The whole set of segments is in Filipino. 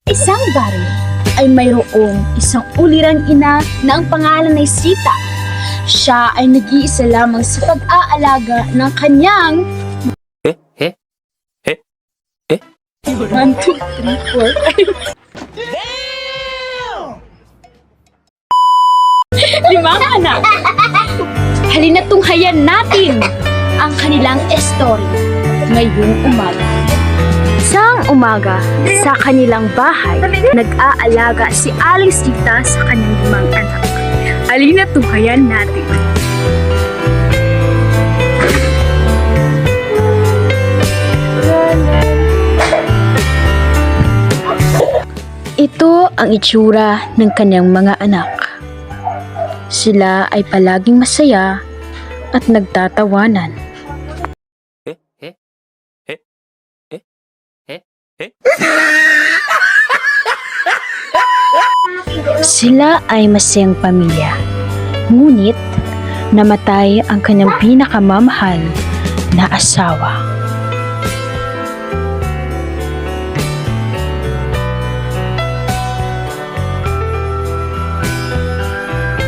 Isang baryo ay mayroong isang ulirang ina na ang pangalan ay Sita. Siya ay nag-iisa lamang sa pag-aalaga ng kanyang 1, 2, 3, 4, 5 anak. Halina tunghayan natin ang kanilang story ngayong umaga. Isang umaga, sa kanilang bahay, nag-aalaga si Aling Sita sa kanyang 5 anak. Halina tunghayan natin. Ito ang itsura ng kanyang mga anak. Sila ay palaging masaya at nagtatawanan. Sila ay masayang pamilya. Ngunit, namatay ang kanyang pinakamamahal na asawa.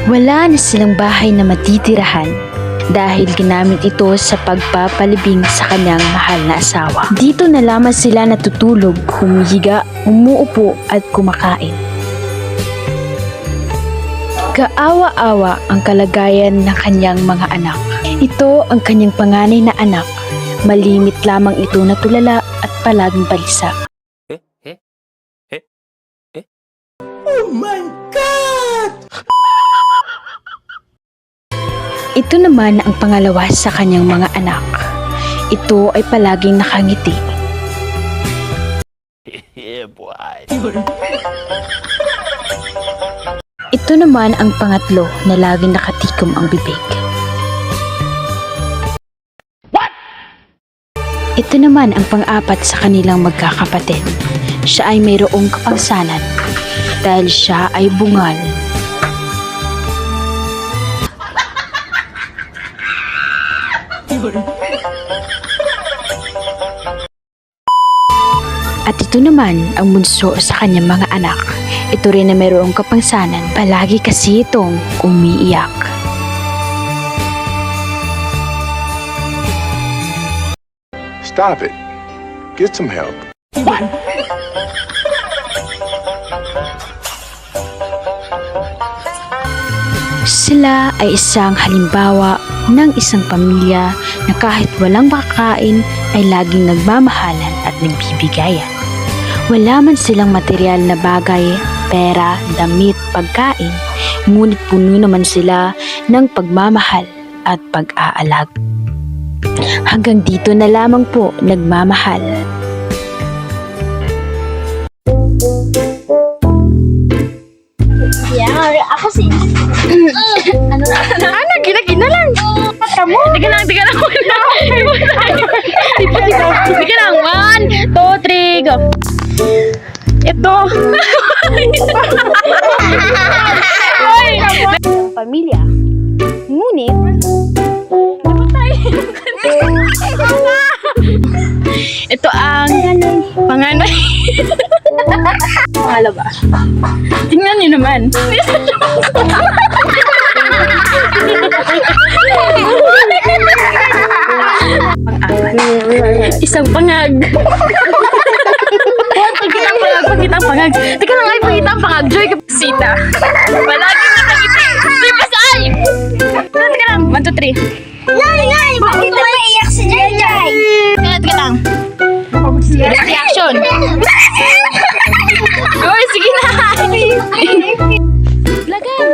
Wala na silang bahay na matitirahan dahil ginamit ito sa pagpapalibing sa kanyang mahal na asawa. Dito na lamang sila natutulog, humihiga, umuupo at kumakain. Kaawa-awa ang kalagayan ng kanyang mga anak. Ito ang kanyang panganay na anak. Malimit lamang ito na tulala at palaging balisa. Oh my God! Ito naman ang pangalawa sa kanyang mga anak. Ito ay palaging nakangiti. Yeah, boy. Ito naman ang pangatlo na laging nakatikom ang bibig. What? Ito naman ang pang-apat sa kanilang magkakapatid. Siya ay mayroong kapangsanan dahil siya ay bungal. At ito naman ang bunso sa kanyang mga anak. Ito rin na mayroong kapangsanan, palagi kasi itong umiiyak. Stop it. Get some help. What? Sila ay isang halimbawa ng isang pamilya na kahit walang makakain ay laging nagmamahalan at nagbibigayan. Wala man silang material na bagay, pera, damit, pagkain, ngunit puno naman sila ng pagmamahal at pag-aalag. Hanggang dito na lamang po nagmamahal. Yeah, ako si... ano? Gina lang. Kamu? Tiga lang. Tiga lang. 1, 2, 3, go. Ito. Pamilya. Ngunit, ito ang panganay. Pangalawa. Tingnan niyo naman. Pang-apat. Isang pangag. Pagkitang pangag. Teka lang ay pagkitang pangag. Joy Sita. Palagi nakangiti. Di ba saan? Teka lang. 1, 2, 3. Ngay! Bakit na maiyak si Jayjay? Teka lang. Reaction. Uy, sige na. Lagan.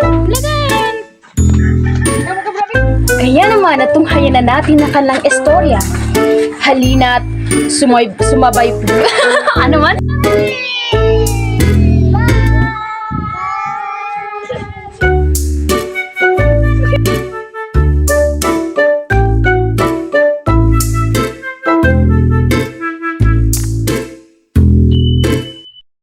Kaya naman, natunghayan na natin ang kanilang istorya. Halina't sumabay. Ano man?